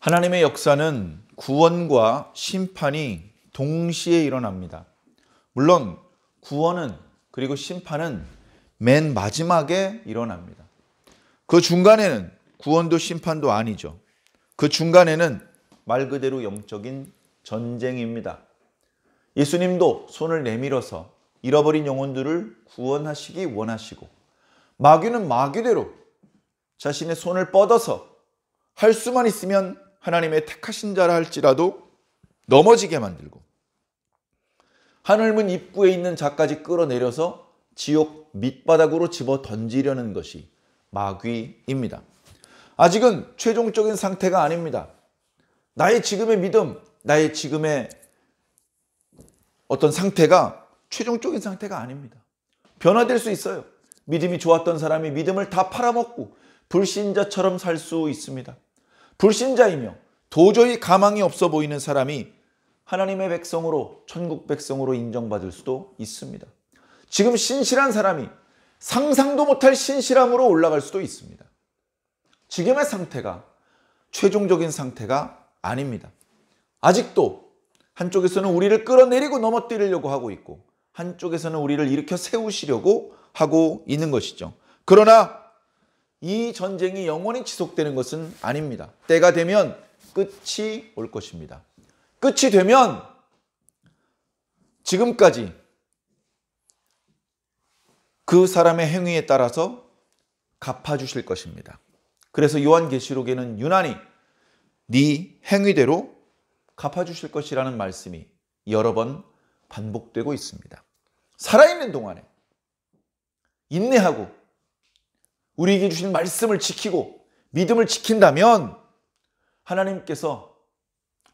하나님의 역사는 구원과 심판이 동시에 일어납니다. 물론 구원은 그리고 심판은 맨 마지막에 일어납니다. 그 중간에는 구원도 심판도 아니죠. 그 중간에는 말 그대로 영적인 전쟁입니다. 예수님도 손을 내밀어서 잃어버린 영혼들을 구원하시기 원하시고, 마귀는 마귀대로 자신의 손을 뻗어서 할 수만 있으면 하나님의 택하신 자라 할지라도 넘어지게 만들고, 하늘문 입구에 있는 자까지 끌어내려서 지옥 밑바닥으로 집어 던지려는 것이 마귀입니다. 아직은 최종적인 상태가 아닙니다. 나의 지금의 믿음, 나의 지금의 어떤 상태가 최종적인 상태가 아닙니다. 변화될 수 있어요. 믿음이 좋았던 사람이 믿음을 다 팔아먹고 불신자처럼 살 수 있습니다. 불신자이며 도저히 가망이 없어 보이는 사람이 하나님의 백성으로, 천국 백성으로 인정받을 수도 있습니다. 지금 신실한 사람이 상상도 못할 신실함으로 올라갈 수도 있습니다. 지금의 상태가 최종적인 상태가 아닙니다. 아직도 한쪽에서는 우리를 끌어내리고 넘어뜨리려고 하고 있고, 한쪽에서는 우리를 일으켜 세우시려고 하고 있는 것이죠. 그러나 이 전쟁이 영원히 지속되는 것은 아닙니다. 때가 되면 끝이 올 것입니다. 끝이 되면 지금까지 그 사람의 행위에 따라서 갚아주실 것입니다. 그래서 요한계시록에는 유난히 네 행위대로 갚아주실 것이라는 말씀이 여러 번 반복되고 있습니다. 살아있는 동안에 인내하고 우리에게 주신 말씀을 지키고 믿음을 지킨다면 하나님께서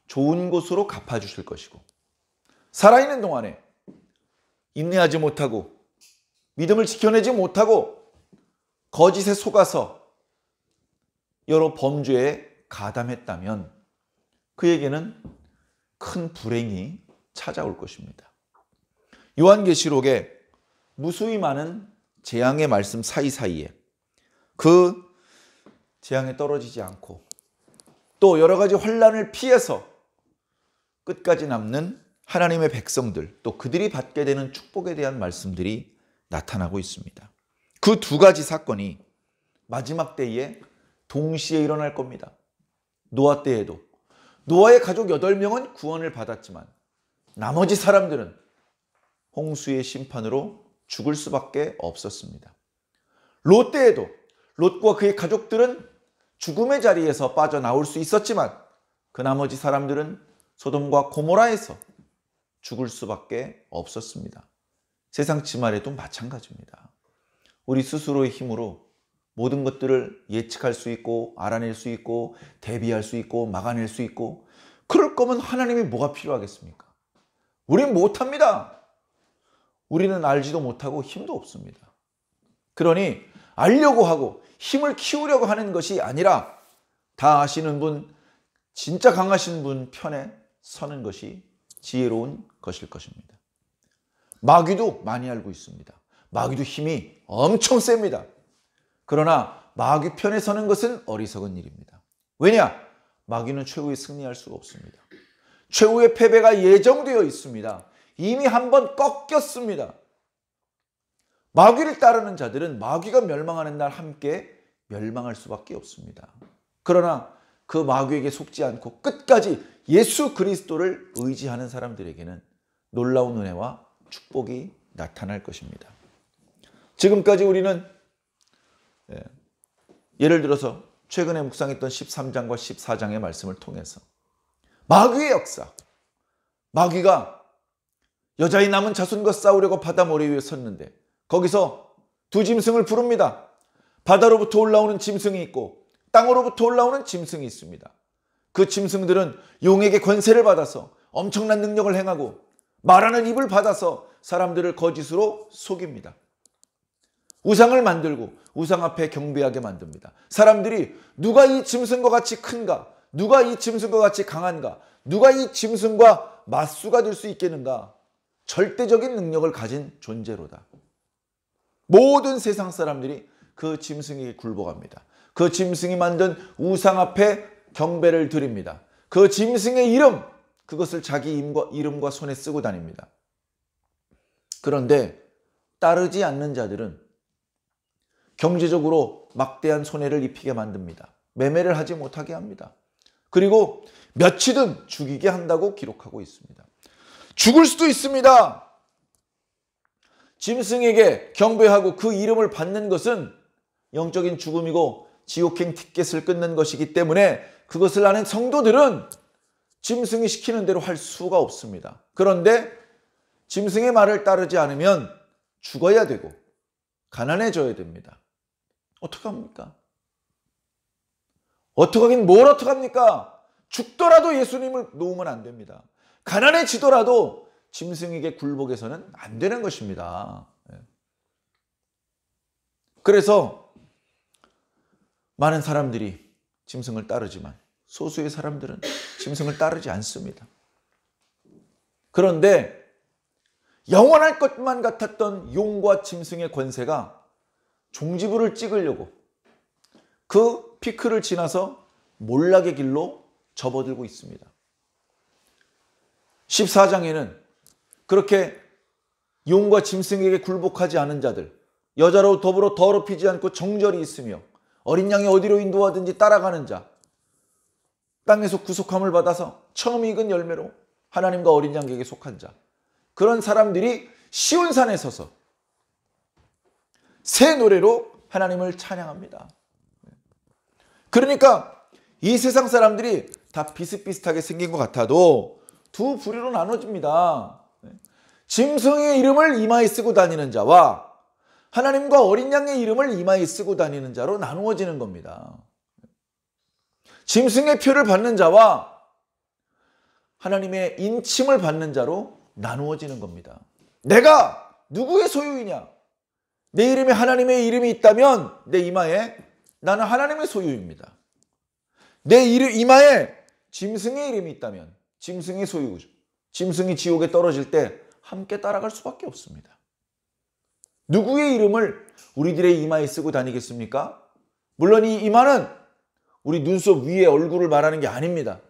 좋은 곳으로 갚아주실 것이고, 살아있는 동안에 인내하지 못하고 믿음을 지켜내지 못하고 거짓에 속아서 여러 범죄에 가담했다면 그에게는 큰 불행이 찾아올 것입니다. 요한계시록에 무수히 많은 재앙의 말씀 사이사이에 그 재앙에 떨어지지 않고 또 여러 가지 환난을 피해서 끝까지 남는 하나님의 백성들, 또 그들이 받게 되는 축복에 대한 말씀들이 나타나고 있습니다. 그 두 가지 사건이 마지막 때에 동시에 일어날 겁니다. 노아 때에도 노아의 가족 8명은 구원을 받았지만 나머지 사람들은 홍수의 심판으로 죽을 수밖에 없었습니다. 롯 때에도 롯과 그의 가족들은 죽음의 자리에서 빠져나올 수 있었지만 그 나머지 사람들은 소돔과 고모라에서 죽을 수밖에 없었습니다. 세상 지말에도 마찬가지입니다. 우리 스스로의 힘으로 모든 것들을 예측할 수 있고 알아낼 수 있고 대비할 수 있고 막아낼 수 있고, 그럴 거면 하나님이 뭐가 필요하겠습니까? 우리는 못합니다. 우리는 알지도 못하고 힘도 없습니다. 그러니 알려고 하고 힘을 키우려고 하는 것이 아니라 다 아시는 분, 진짜 강하신 분 편에 서는 것이 지혜로운 것일 것입니다. 마귀도 많이 알고 있습니다. 마귀도 힘이 엄청 셉니다. 그러나 마귀 편에 서는 것은 어리석은 일입니다. 왜냐? 마귀는 최후에 승리할 수가 없습니다. 최후의 패배가 예정되어 있습니다. 이미 한번 꺾였습니다. 마귀를 따르는 자들은 마귀가 멸망하는 날 함께 멸망할 수밖에 없습니다. 그러나 그 마귀에게 속지 않고 끝까지 예수 그리스도를 의지하는 사람들에게는 놀라운 은혜와 축복이 나타날 것입니다. 지금까지 우리는 예를 들어서 최근에 묵상했던 13장과 14장의 말씀을 통해서 마귀의 역사, 마귀가 여자의 남은 자손과 싸우려고 바다 모래 위에 섰는데 거기서 두 짐승을 부릅니다. 바다로부터 올라오는 짐승이 있고 땅으로부터 올라오는 짐승이 있습니다. 그 짐승들은 용에게 권세를 받아서 엄청난 능력을 행하고 말하는 입을 받아서 사람들을 거짓으로 속입니다. 우상을 만들고 우상 앞에 경배하게 만듭니다. 사람들이 누가 이 짐승과 같이 큰가? 누가 이 짐승과 같이 강한가? 누가 이 짐승과 맞수가 될 수 있겠는가? 절대적인 능력을 가진 존재로다. 모든 세상 사람들이 그 짐승에게 굴복합니다. 그 짐승이 만든 우상 앞에 경배를 드립니다. 그 짐승의 이름, 그것을 자기 이름과 손에 쓰고 다닙니다. 그런데 따르지 않는 자들은 경제적으로 막대한 손해를 입히게 만듭니다. 매매를 하지 못하게 합니다. 그리고 며칠은 죽이게 한다고 기록하고 있습니다. 죽을 수도 있습니다. 짐승에게 경배하고 그 이름을 받는 것은 영적인 죽음이고 지옥행 티켓을 끊는 것이기 때문에 그것을 아는 성도들은 짐승이 시키는 대로 할 수가 없습니다. 그런데 짐승의 말을 따르지 않으면 죽어야 되고 가난해져야 됩니다. 어떡합니까? 어떡하긴 뭘 어떡합니까? 죽더라도 예수님을 놓으면 안 됩니다. 가난해지더라도 짐승에게 굴복해서는 안 되는 것입니다. 그래서 많은 사람들이 짐승을 따르지만 소수의 사람들은 짐승을 따르지 않습니다. 그런데 영원할 것만 같았던 용과 짐승의 권세가 종지부를 찍으려고 그 피크를 지나서 몰락의 길로 접어들고 있습니다. 14장에는 그렇게 용과 짐승에게 굴복하지 않은 자들, 여자로 더불어 더럽히지 않고 정절이 있으며 어린 양이 어디로 인도하든지 따라가는 자, 땅에서 구속함을 받아서 처음 익은 열매로 하나님과 어린 양에게 속한 자, 그런 사람들이 시온산에 서서 새 노래로 하나님을 찬양합니다. 그러니까 이 세상 사람들이 다 비슷비슷하게 생긴 것 같아도 두 부류로 나눠집니다. 짐승의 이름을 이마에 쓰고 다니는 자와 하나님과 어린 양의 이름을 이마에 쓰고 다니는 자로 나누어지는 겁니다. 짐승의 표를 받는 자와 하나님의 인침을 받는 자로 나누어지는 겁니다. 내가 누구의 소유이냐? 내 이름에 하나님의 이름이 있다면 내 이마에 나는 하나님의 소유입니다. 내 이마에 짐승의 이름이 있다면 짐승의 소유죠. 짐승이 지옥에 떨어질 때 함께 따라갈 수밖에 없습니다. 누구의 이름을 우리들의 이마에 쓰고 다니겠습니까? 물론 이 이마는 우리 눈썹 위에 얼굴을 말하는 게 아닙니다.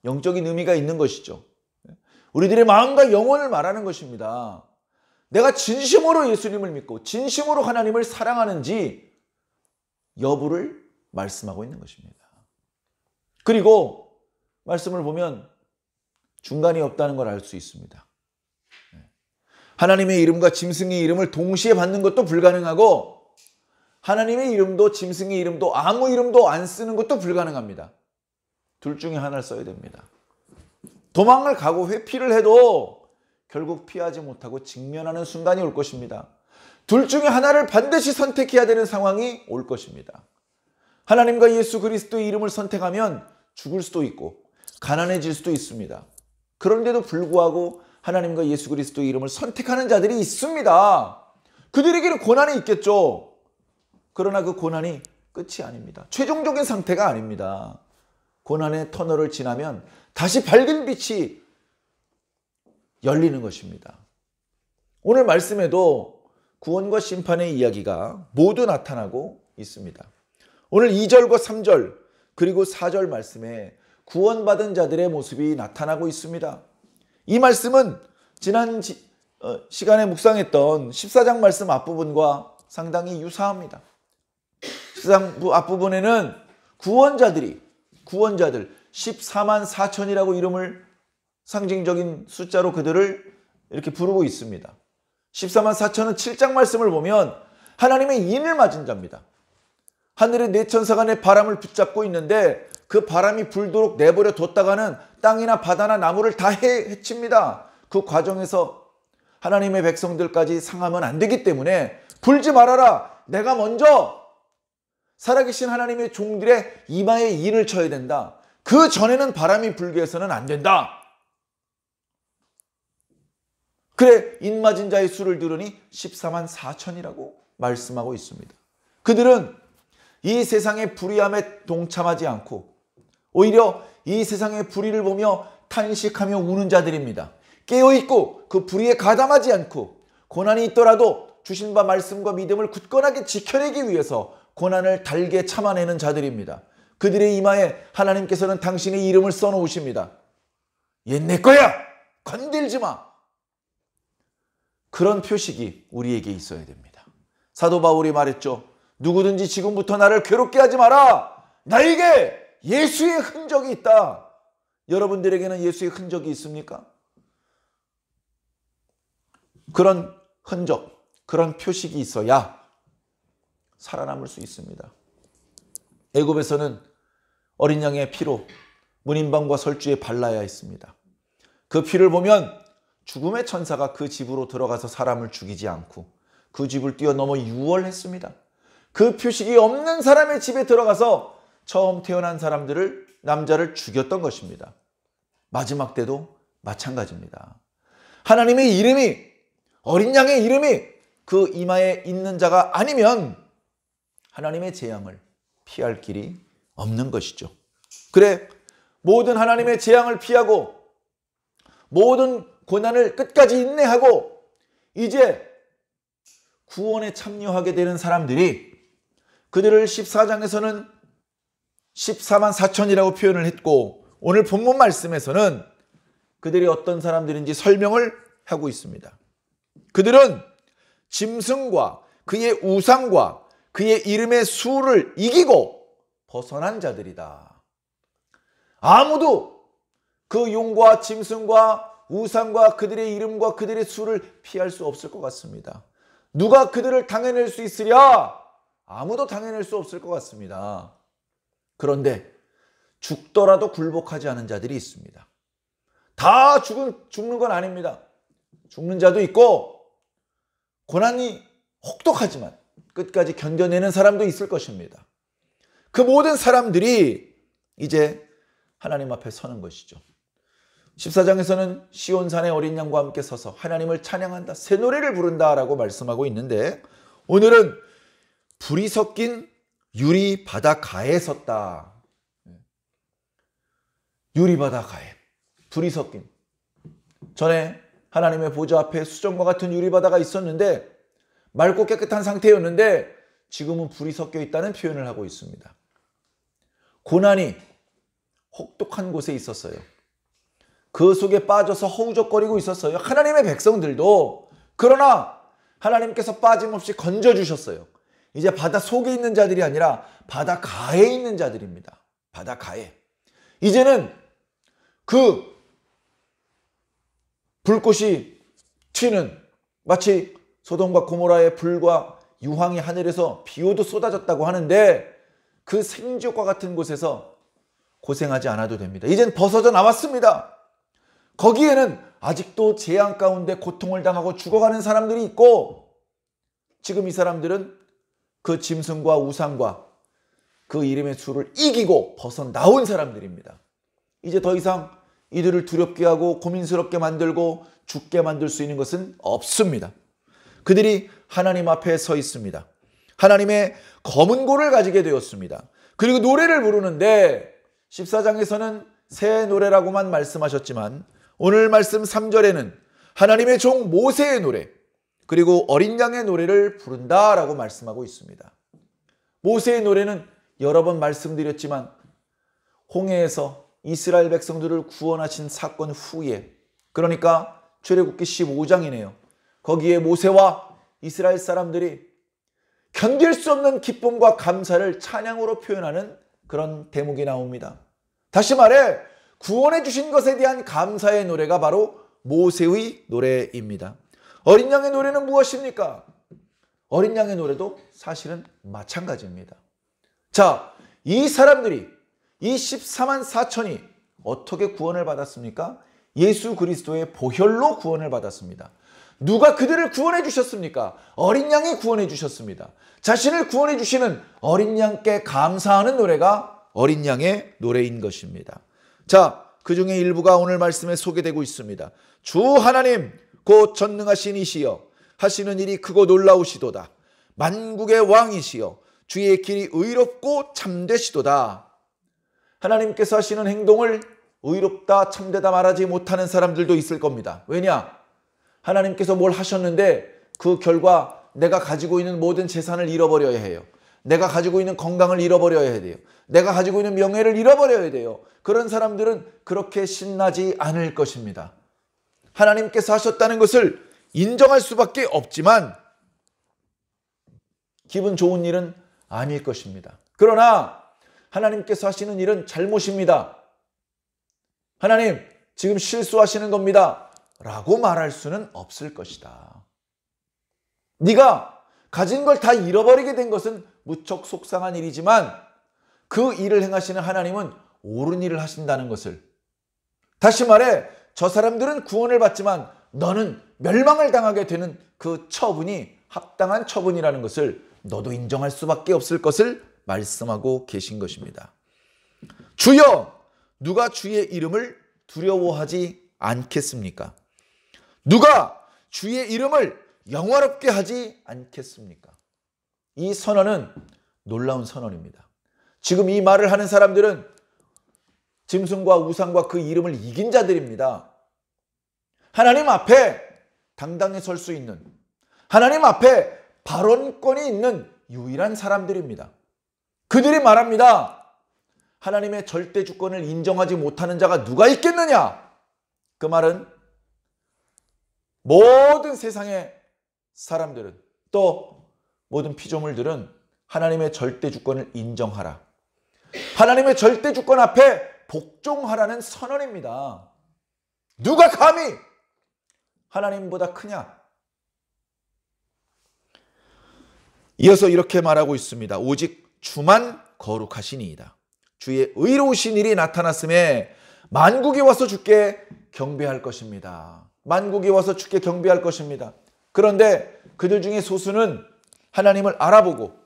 영적인 의미가 있는 것이죠. 우리들의 마음과 영혼을 말하는 것입니다. 내가 진심으로 예수님을 믿고 진심으로 하나님을 사랑하는지 여부를 말씀하고 있는 것입니다. 그리고 말씀을 보면 중간이 없다는 걸 알 수 있습니다. 하나님의 이름과 짐승의 이름을 동시에 받는 것도 불가능하고 하나님의 이름도 짐승의 이름도 아무 이름도 안 쓰는 것도 불가능합니다. 둘 중에 하나를 써야 됩니다. 도망을 가고 회피를 해도 결국 피하지 못하고 직면하는 순간이 올 것입니다. 둘 중에 하나를 반드시 선택해야 되는 상황이 올 것입니다. 하나님과 예수 그리스도의 이름을 선택하면 죽을 수도 있고 가난해질 수도 있습니다. 그런데도 불구하고 하나님과 예수 그리스도의 이름을 선택하는 자들이 있습니다. 그들에게는 고난이 있겠죠. 그러나 그 고난이 끝이 아닙니다. 최종적인 상태가 아닙니다. 고난의 터널을 지나면 다시 밝은 빛이 열리는 것입니다. 오늘 말씀에도 구원과 심판의 이야기가 모두 나타나고 있습니다. 오늘 2절과 3절 그리고 4절 말씀에 구원받은 자들의 모습이 나타나고 있습니다. 이 말씀은 지난 시간에 묵상했던 14장 말씀 앞부분과 상당히 유사합니다. 14장 앞부분에는 구원자들 14만 4천이라고 이름을 상징적인 숫자로 그들을 이렇게 부르고 있습니다. 14만 4천은 7장 말씀을 보면 하나님의 인을 맞은 자입니다. 하늘의 네 천사가 내 바람을 붙잡고 있는데 그 바람이 불도록 내버려 뒀다가는 땅이나 바다나 나무를 다 해칩니다. 그 과정에서 하나님의 백성들까지 상하면 안 되기 때문에 불지 말아라. 내가 먼저 살아계신 하나님의 종들의 이마에 인을 쳐야 된다. 그 전에는 바람이 불게 해서는 안 된다. 그래 인 맞은 자의 수를 들으니 14만 4천이라고 말씀하고 있습니다. 그들은 이 세상의 불의함에 동참하지 않고 오히려 이 세상의 불의를 보며 탄식하며 우는 자들입니다. 깨어있고 그 불의에 가담하지 않고 고난이 있더라도 주신 바 말씀과 믿음을 굳건하게 지켜내기 위해서 고난을 달게 참아내는 자들입니다. 그들의 이마에 하나님께서는 당신의 이름을 써놓으십니다. 얘 내 거야! 건들지 마! 그런 표식이 우리에게 있어야 됩니다. 사도 바울이 말했죠. 누구든지 지금부터 나를 괴롭게 하지 마라. 나에게 예수의 흔적이 있다. 여러분들에게는 예수의 흔적이 있습니까? 그런 흔적, 그런 표식이 있어야 살아남을 수 있습니다. 애굽에서는 어린 양의 피로 문인방과 설주에 발라야 했습니다. 그 피를 보면 죽음의 천사가 그 집으로 들어가서 사람을 죽이지 않고 그 집을 뛰어넘어 유월했습니다. 그 표식이 없는 사람의 집에 들어가서 처음 태어난 남자를 죽였던 것입니다. 마지막 때도 마찬가지입니다. 하나님의 이름이, 어린 양의 이름이 그 이마에 있는 자가 아니면 하나님의 재앙을 피할 길이 없는 것이죠. 그래, 모든 하나님의 재앙을 피하고 모든 고난을 끝까지 인내하고 이제 구원에 참여하게 되는 사람들이, 그들을 14장에서는 14만 4천이라고 표현을 했고 오늘 본문 말씀에서는 그들이 어떤 사람들인지 설명을 하고 있습니다. 그들은 짐승과 그의 우상과 그의 이름의 수를 이기고 벗어난 자들이다. 아무도 그 용과 짐승과 우상과 그들의 이름과 그들의 수를 피할 수 없을 것 같습니다. 누가 그들을 당해낼 수 있으랴? 아무도 당해낼 수 없을 것 같습니다. 그런데 죽더라도 굴복하지 않은 자들이 있습니다. 다 죽는 건 아닙니다. 죽는 자도 있고 고난이 혹독하지만 끝까지 견뎌내는 사람도 있을 것입니다. 그 모든 사람들이 이제 하나님 앞에 서는 것이죠. 14장에서는 시온산의 어린 양과 함께 서서 하나님을 찬양한다, 새 노래를 부른다라고 말씀하고 있는데 오늘은 불이 섞인 유리 바닷가에 섰다. 유리 바닷가에 불이 섞인. 전에 하나님의 보좌 앞에 수정과 같은 유리 바다가 있었는데 맑고 깨끗한 상태였는데 지금은 불이 섞여 있다는 표현을 하고 있습니다. 고난이 혹독한 곳에 있었어요. 그 속에 빠져서 허우적거리고 있었어요. 하나님의 백성들도. 그러나 하나님께서 빠짐없이 건져주셨어요. 이제 바다 속에 있는 자들이 아니라 바닷가에 있는 자들입니다. 바닷가에. 이제는 그 불꽃이 튀는, 마치 소돔과 고모라의 불과 유황이 하늘에서 비오도 쏟아졌다고 하는데 그 생지옥과 같은 곳에서 고생하지 않아도 됩니다. 이젠 벗어져 나왔습니다. 거기에는 아직도 재앙 가운데 고통을 당하고 죽어가는 사람들이 있고 지금 이 사람들은 그 짐승과 우상과 그 이름의 수를 이기고 벗어나온 사람들입니다. 이제 더 이상 이들을 두렵게 하고 고민스럽게 만들고 죽게 만들 수 있는 것은 없습니다. 그들이 하나님 앞에 서 있습니다. 하나님의 검은 고를 가지게 되었습니다. 그리고 노래를 부르는데 14장에서는 새 노래라고만 말씀하셨지만 오늘 말씀 3절에는 하나님의 종 모세의 노래 그리고 어린 양의 노래를 부른다라고 말씀하고 있습니다. 모세의 노래는 여러 번 말씀드렸지만 홍해에서 이스라엘 백성들을 구원하신 사건 후에, 그러니까 출애굽기 15장이네요. 거기에 모세와 이스라엘 사람들이 견딜 수 없는 기쁨과 감사를 찬양으로 표현하는 그런 대목이 나옵니다. 다시 말해 구원해 주신 것에 대한 감사의 노래가 바로 모세의 노래입니다. 어린 양의 노래는 무엇입니까? 어린 양의 노래도 사실은 마찬가지입니다. 자, 이 사람들이, 이 14만 4천이 어떻게 구원을 받았습니까? 예수 그리스도의 보혈로 구원을 받았습니다. 누가 그들을 구원해 주셨습니까? 어린 양이 구원해 주셨습니다. 자신을 구원해 주시는 어린 양께 감사하는 노래가 어린 양의 노래인 것입니다. 자, 그 중에 일부가 오늘 말씀에 소개되고 있습니다. 주 하나님 곧 전능하신 이시여 하시는 일이 크고 놀라우시도다. 만국의 왕이시여 주의 길이 의롭고 참되시도다. 하나님께서 하시는 행동을 의롭다 참되다 말하지 못하는 사람들도 있을 겁니다. 왜냐? 하나님께서 뭘 하셨는데 그 결과 내가 가지고 있는 모든 재산을 잃어버려야 해요. 내가 가지고 있는 건강을 잃어버려야 돼요. 내가 가지고 있는 명예를 잃어버려야 돼요. 그런 사람들은 그렇게 신나지 않을 것입니다. 하나님께서 하셨다는 것을 인정할 수밖에 없지만 기분 좋은 일은 아닐 것입니다. 그러나 하나님께서 하시는 일은 잘못입니다. 하나님, 지금 실수하시는 겁니다. 라고 말할 수는 없을 것이다. 네가 가진 걸 다 잃어버리게 된 것은 무척 속상한 일이지만 그 일을 행하시는 하나님은 옳은 일을 하신다는 것을, 다시 말해 저 사람들은 구원을 받지만 너는 멸망을 당하게 되는 그 처분이 합당한 처분이라는 것을 너도 인정할 수밖에 없을 것을 말씀하고 계신 것입니다. 주여, 누가 주의 이름을 두려워하지 않겠습니까? 누가 주의 이름을 영화롭게 하지 않겠습니까? 이 선언은 놀라운 선언입니다. 지금 이 말을 하는 사람들은 짐승과 우상과 그 이름을 이긴 자들입니다. 하나님 앞에 당당히 설 수 있는, 하나님 앞에 발언권이 있는 유일한 사람들입니다. 그들이 말합니다. 하나님의 절대 주권을 인정하지 못하는 자가 누가 있겠느냐? 그 말은 모든 세상의 사람들은, 또 모든 피조물들은 하나님의 절대 주권을 인정하라, 하나님의 절대 주권 앞에 복종하라는 선언입니다. 누가 감히 하나님보다 크냐? 이어서 이렇게 말하고 있습니다. 오직 주만 거룩하시니이다. 주의 의로우신 일이 나타났음에 만국이 와서 주께 경배할 것입니다. 만국이 와서 주께 경배할 것입니다. 그런데 그들 중에 소수는 하나님을 알아보고,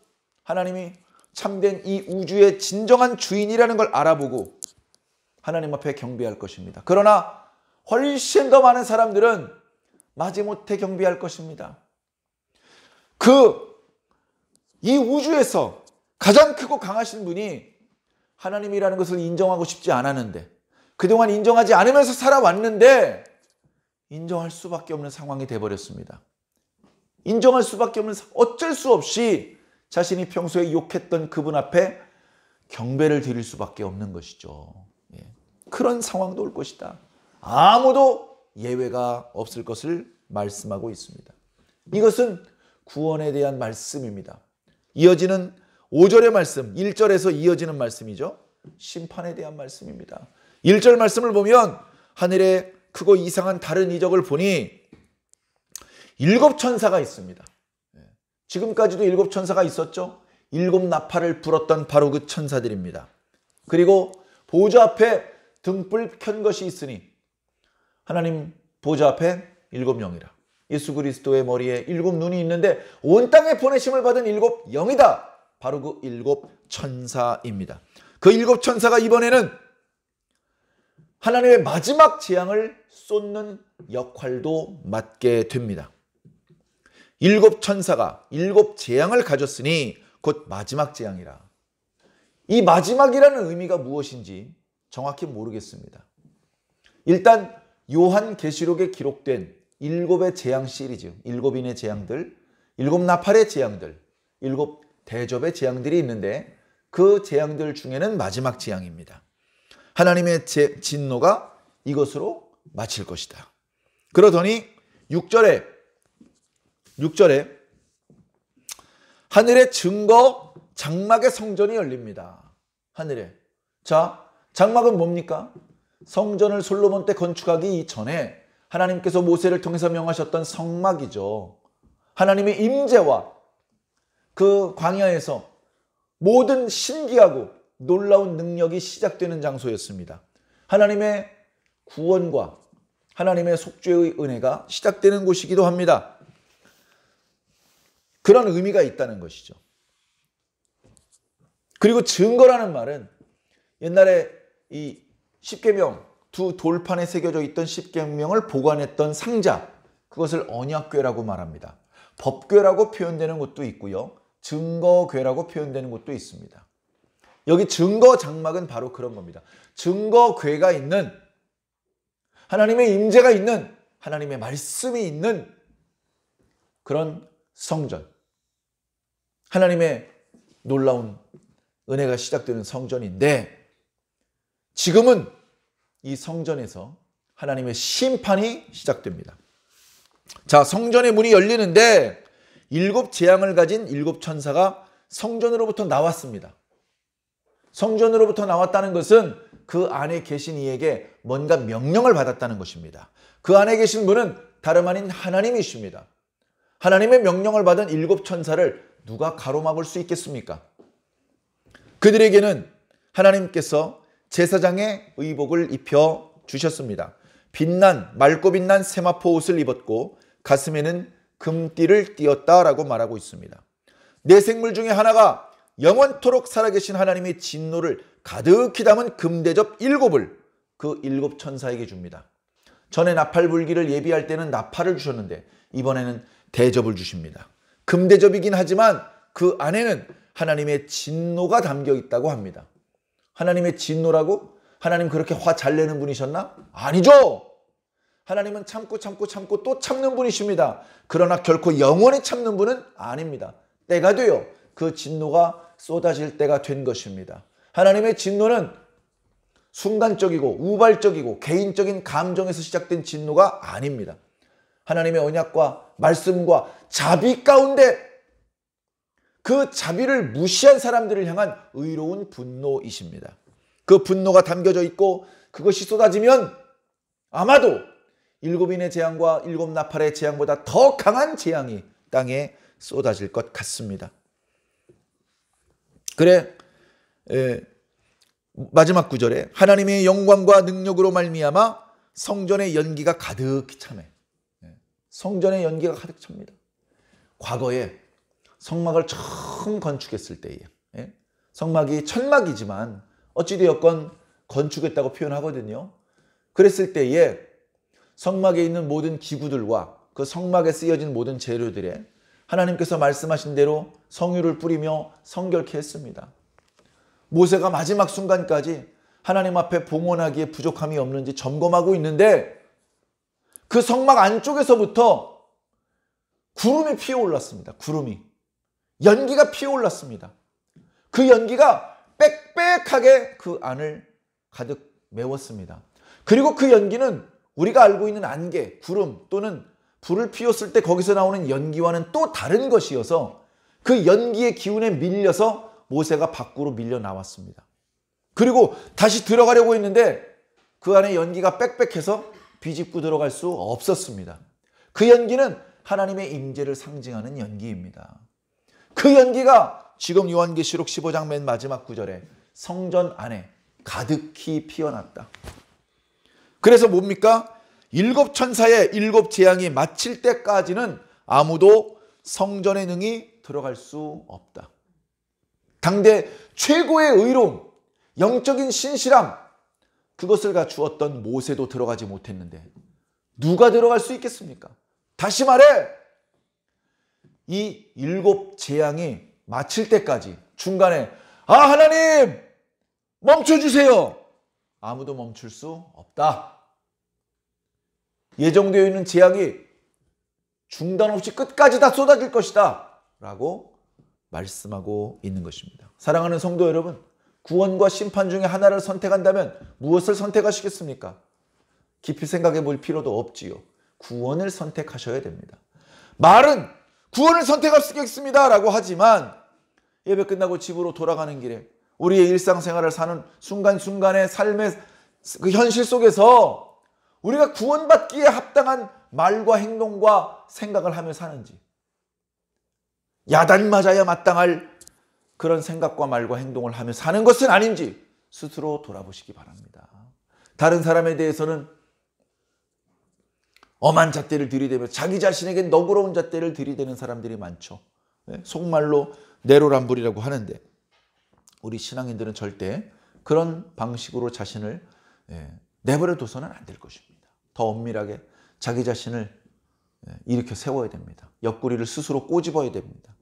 하나님이 참된 이 우주의 진정한 주인이라는 걸 알아보고 하나님 앞에 경배할 것입니다. 그러나 훨씬 더 많은 사람들은 마지못해 경배할 것입니다. 이 우주에서 가장 크고 강하신 분이 하나님이라는 것을 인정하고 싶지 않았는데, 그동안 인정하지 않으면서 살아왔는데 인정할 수밖에 없는 상황이 되어버렸습니다. 인정할 수밖에 없는, 어쩔 수 없이 자신이 평소에 욕했던 그분 앞에 경배를 드릴 수밖에 없는 것이죠. 그런 상황도 올 것이다. 아무도 예외가 없을 것을 말씀하고 있습니다. 이것은 구원에 대한 말씀입니다. 이어지는 5절의 말씀, 1절에서 이어지는 말씀이죠. 심판에 대한 말씀입니다. 1절 말씀을 보면 하늘에 크고 이상한 다른 이적을 보니 7 천사가 있습니다. 지금까지도 7 천사가 있었죠. 7 나팔을 불었던 바로 그 천사들입니다. 그리고 보좌 앞에 등불 켠 것이 있으니 하나님 보좌 앞에 7영이라. 예수 그리스도의 머리에 7 눈이 있는데 온 땅에 보내심을 받은 7 영이다. 바로 그 7 천사입니다. 그 7 천사가 이번에는 하나님의 마지막 재앙을 쏟는 역할도 맡게 됩니다. 7 천사가 7 재앙을 가졌으니 곧 마지막 재앙이라. 이 마지막이라는 의미가 무엇인지 정확히 모르겠습니다. 일단 요한계시록에 기록된 7의 재앙 시리즈, 7인의 재앙들, 7 나팔의 재앙들, 7 대접의 재앙들이 있는데 그 재앙들 중에는 마지막 재앙입니다. 하나님의 진노가 이것으로 마칠 것이다. 그러더니 6절에 하늘의 증거 장막의 성전이 열립니다. 하늘에. 자, 장막은 뭡니까? 성전을 솔로몬 때 건축하기 전에 하나님께서 모세를 통해서 명하셨던 성막이죠. 하나님의 임재와 그 광야에서 모든 신기하고 놀라운 능력이 시작되는 장소였습니다. 하나님의 구원과 하나님의 속죄의 은혜가 시작되는 곳이기도 합니다. 그런 의미가 있다는 것이죠. 그리고 증거라는 말은 옛날에 이 십계명, 2 돌판에 새겨져 있던 십계명을 보관했던 상자, 그것을 언약궤라고 말합니다. 법궤라고 표현되는 곳도 있고요. 증거궤라고 표현되는 곳도 있습니다. 여기 증거 장막은 바로 그런 겁니다. 증거궤가 있는, 하나님의 임재가 있는, 하나님의 말씀이 있는 그런 성전, 하나님의 놀라운 은혜가 시작되는 성전인데 지금은 이 성전에서 하나님의 심판이 시작됩니다. 자, 성전의 문이 열리는데 7 재앙을 가진 7 천사가 성전으로부터 나왔습니다. 성전으로부터 나왔다는 것은 그 안에 계신 이에게 뭔가 명령을 받았다는 것입니다. 그 안에 계신 분은 다름 아닌 하나님이십니다. 하나님의 명령을 받은 7 천사를 누가 가로막을 수 있겠습니까? 그들에게는 하나님께서 제사장의 의복을 입혀 주셨습니다. 맑고 빛난 세마포 옷을 입었고 가슴에는 금띠를 띠었다라고 말하고 있습니다. 네 생물 중에 하나가 영원토록 살아계신 하나님의 진노를 가득히 담은 금대접 7을 그 7 천사에게 줍니다. 전에 나팔 불기를 예비할 때는 나팔을 주셨는데 이번에는 대접을 주십니다. 금대접이긴 하지만 그 안에는 하나님의 진노가 담겨 있다고 합니다. 하나님의 진노라고? 하나님 그렇게 화 잘 내는 분이셨나? 아니죠. 하나님은 참고 또 참는 분이십니다. 그러나 결코 영원히 참는 분은 아닙니다. 때가 돼요. 그 진노가 쏟아질 때가 된 것입니다. 하나님의 진노는 순간적이고 우발적이고 개인적인 감정에서 시작된 진노가 아닙니다. 하나님의 언약과 말씀과 자비 가운데 그 자비를 무시한 사람들을 향한 의로운 분노이십니다. 그 분노가 담겨져 있고 그것이 쏟아지면 아마도 7인의 재앙과 7 나팔의 재앙보다 더 강한 재앙이 땅에 쏟아질 것 같습니다. 그래 마지막 구절에 하나님의 영광과 능력으로 말미암아 성전의 연기가 가득히 차매. 성전의 연기가 가득 찹니다. 과거에 성막을 처음 건축했을 때에 성막이 천막이지만 어찌되었건 건축했다고 표현하거든요. 그랬을 때에 성막에 있는 모든 기구들과 그 성막에 쓰여진 모든 재료들에 하나님께서 말씀하신 대로 성유를 뿌리며 성결케 했습니다. 모세가 마지막 순간까지 하나님 앞에 봉헌하기에 부족함이 없는지 점검하고 있는데 그 성막 안쪽에서부터 구름이 피어올랐습니다. 구름이. 연기가 피어올랐습니다. 그 연기가 빽빽하게 그 안을 가득 메웠습니다. 그리고 그 연기는 우리가 알고 있는 안개, 구름 또는 불을 피웠을 때 거기서 나오는 연기와는 또 다른 것이어서 그 연기의 기운에 밀려서 모세가 밖으로 밀려 나왔습니다. 그리고 다시 들어가려고 했는데 그 안에 연기가 빽빽해서 비집고 들어갈 수 없었습니다. 그 연기는 하나님의 임재를 상징하는 연기입니다. 그 연기가 지금 요한계시록 15장 맨 마지막 구절에 성전 안에 가득히 피어났다. 그래서 뭡니까? 7 천사의 7 재앙이 마칠 때까지는 아무도 성전의 능히 들어갈 수 없다. 당대 최고의 의로움, 영적인 신실함, 그것을 갖추었던 모세도 들어가지 못했는데 누가 들어갈 수 있겠습니까? 다시 말해 이 7 재앙이 마칠 때까지 중간에 하나님 멈춰주세요. 아무도 멈출 수 없다. 예정되어 있는 재앙이 중단 없이 끝까지 다 쏟아질 것이다 라고 말씀하고 있는 것입니다. 사랑하는 성도 여러분, 구원과 심판 중에 하나를 선택한다면 무엇을 선택하시겠습니까? 깊이 생각해 볼 필요도 없지요. 구원을 선택하셔야 됩니다. 말은 구원을 선택하시겠습니다 라고 하지만 예배 끝나고 집으로 돌아가는 길에 우리의 일상생활을 사는 순간순간의 삶의 그 현실 속에서 우리가 구원받기에 합당한 말과 행동과 생각을 하며 사는지, 야단 맞아야 마땅할 그런 생각과 말과 행동을 하며 사는 것은 아닌지 스스로 돌아보시기 바랍니다. 다른 사람에 대해서는 엄한 잣대를 들이대며 자기 자신에게 너그러운 잣대를 들이대는 사람들이 많죠. 속말로 내로남불이라고 하는데 우리 신앙인들은 절대 그런 방식으로 자신을 내버려 둬서는 안 될 것입니다. 더 엄밀하게 자기 자신을 일으켜 세워야 됩니다. 옆구리를 스스로 꼬집어야 됩니다.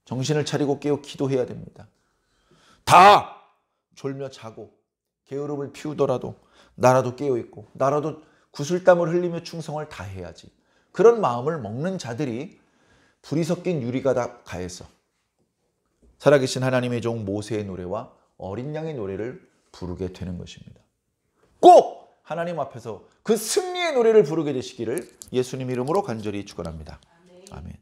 정신을 차리고 깨어 기도해야 됩니다. 다 졸며 자고 게으름을 피우더라도 나라도 깨어있고 나라도 구슬땀을 흘리며 충성을 다해야지. 그런 마음을 먹는 자들이 불이 섞인 유리가 다 가해서 살아계신 하나님의 종 모세의 노래와 어린 양의 노래를 부르게 되는 것입니다. 꼭 하나님 앞에서 그 승리의 노래를 부르게 되시기를 예수님 이름으로 간절히 축원합니다. 아멘.